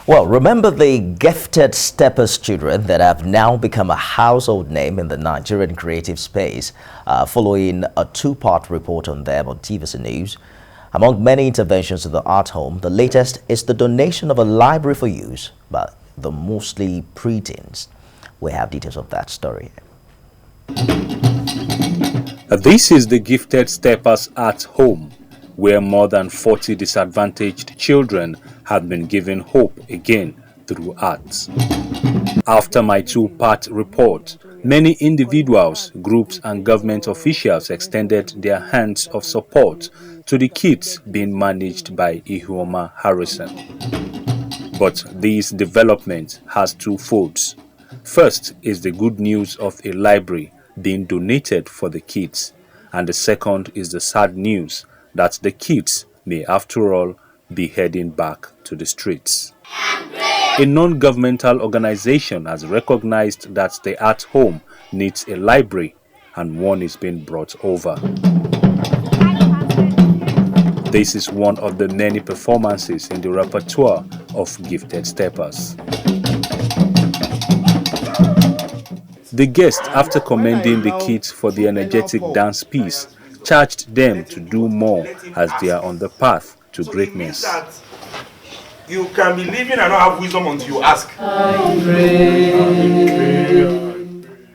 Well, remember the gifted steppers children that have now become a household name in the Nigerian creative space, following a two-part report on them on TVC News. Among many interventions to the art home, the latest is the donation of a library for use by the mostly preteens. We have details of that story. This is the Gifted Steppers Art Home, where more than 40 disadvantaged children have been given hope again through art. After my two-part report, many individuals, groups and government officials extended their hands of support to the kids being managed by Ola Awakan. But this development has two folds. First is the good news of a library being donated for the kids, and the second is the sad news that the kids may after all be heading back to the streets. A non-governmental organization has recognized that the art home needs a library, and one is being brought over. This is one of the many performances in the repertoire of Gifted Steppers. The guest, after commending the kids for the energetic dance piece, charged them to do more as they are on the path to greatness. You can be living and not have wisdom until you ask.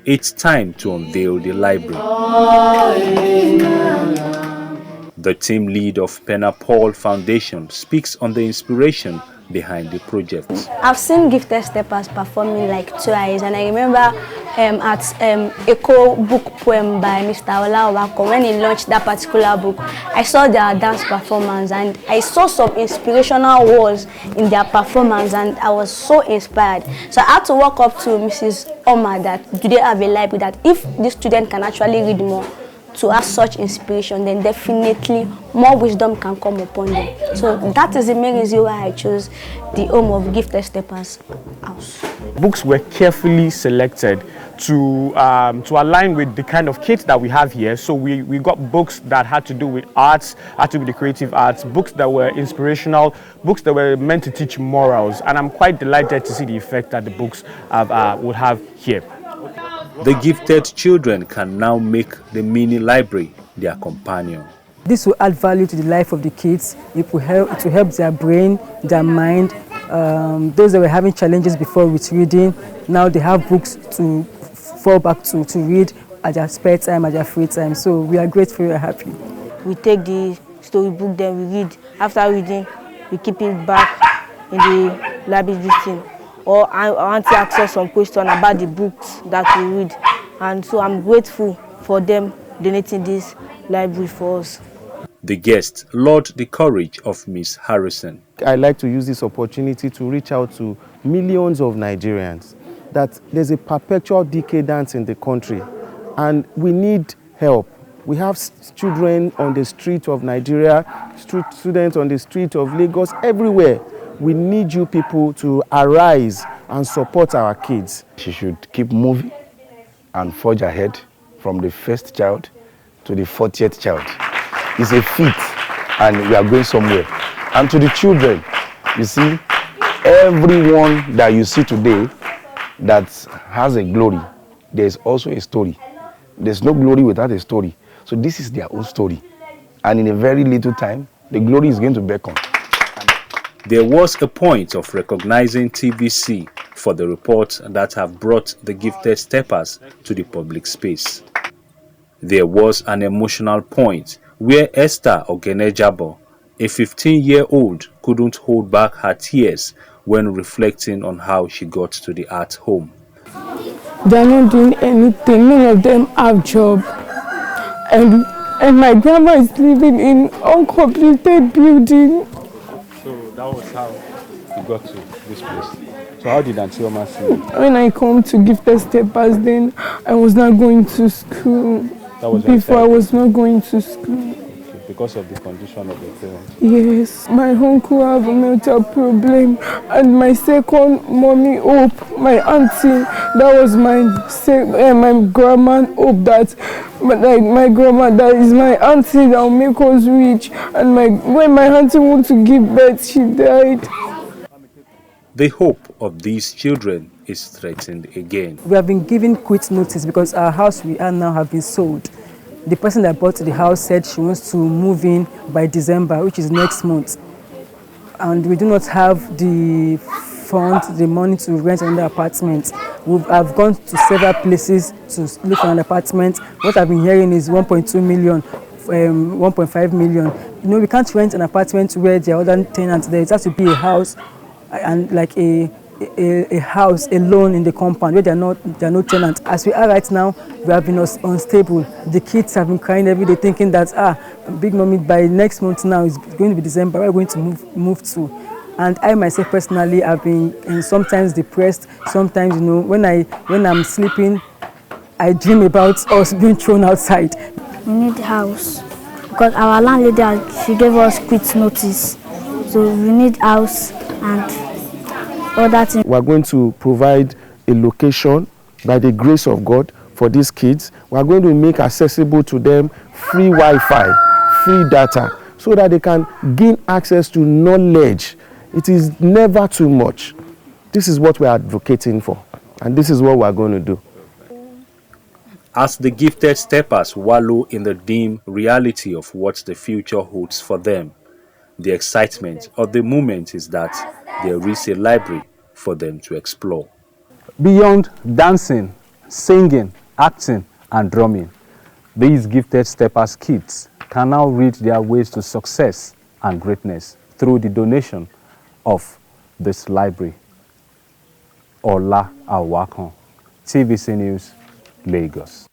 It's time to unveil the library. The team lead of Penna Paul Foundation speaks on the inspiration behind the project. I've seen Gifted Steppers performing like twice, and I remember at Echo book poem by Mr. Ola Awakan, when he launched that particular book, I saw their dance performance and I saw some inspirational words in their performance, and I was so inspired. So I had to walk up to Mrs. Oma that do they have a library that if this student can actually read more to have such inspiration, then definitely more wisdom can come upon them. So that is the main reason why I chose the home of Gifted Steppers house. Books were carefully selected to align with the kind of kids that we have here. So we got books that had to do with arts, had to do with the creative arts, books that were inspirational, books that were meant to teach morals. And I'm quite delighted to see the effect that the books would have here. The gifted children can now make the mini library their companion. This will add value to the life of the kids. It will help their brain, their mind. Those that were having challenges before with reading, now they have books to fall back to read at their spare time, at their free time. So we are grateful, we are happy. We take the storybook, then we read. After reading, we keep it back in the library listing. Or I want to ask us some questions about the books that we read. And so I'm grateful for them donating this library for us. The guests laud the courage of Ms. Harrison. I like to use this opportunity to reach out to millions of Nigerians that there's a perpetual decadence in the country and we need help. We have children on the street of Nigeria, students on the street of Lagos, everywhere. We need you people to arise and support our kids. She should keep moving and forge ahead from the first child to the 40th child. It's a feat and we are going somewhere. And to the children, you see, everyone that you see today that has a glory, there's also a story. There's no glory without a story. So this is their own story. And in a very little time, the glory is going to beckon. There was a point of recognizing TVC for the reports that have brought the Gifted Steppers to the public space. There was an emotional point where Esther Ogenejabo, a 15-year-old, couldn't hold back her tears when reflecting on how she got to the art home. They're not doing anything, none of them have job. And my grandma is living in uncompleted building. So that was how you got to this place. So how did Auntie Oma see you? When I come to Gifted Steppers, then I was not going to school. That was before I was not going to school. Okay, because of the condition of your parents? Yes. My uncle have a mental problem and my second mommy hope, my auntie, that was my grandma hope that my grandma, that is my auntie that will make us rich. And when my auntie wanted to give birth, she died. the hope of these children is threatened again. We have been given quit notice because our house we are now have been sold. The person that bought the house said she wants to move in by December, which is next month. And we do not have the funds, the money to rent another apartment. I've gone to several places to look for an apartment. What I've been hearing is 1.2 million, 1.5 million. You know, we can't rent an apartment where there are other tenants there. It has to be a house and like a house alone in the compound where there are no tenants. As we are right now, we have been unstable. The kids have been crying every day thinking that Big Mommy, by next month now it's going to be December, we're going to move to. And I myself personally have been sometimes depressed. Sometimes, you know, when I'm sleeping, I dream about us being thrown outside. We need a house because our landlady, she gave us quit notice. So we need house and all that thing. We are going to provide a location by the grace of God for these kids. We are going to make accessible to them free Wi-Fi, free data, so that they can gain access to knowledge. It is never too much. This is what we are advocating for, and this is what we are going to do. As the gifted steppers wallow in the dim reality of what the future holds for them, the excitement of the moment is that there is a library for them to explore. Beyond dancing, singing, acting, and drumming, these gifted steppers kids can now read their ways to success and greatness through the donation of this library. Ola Awakan, TVC News, Lagos.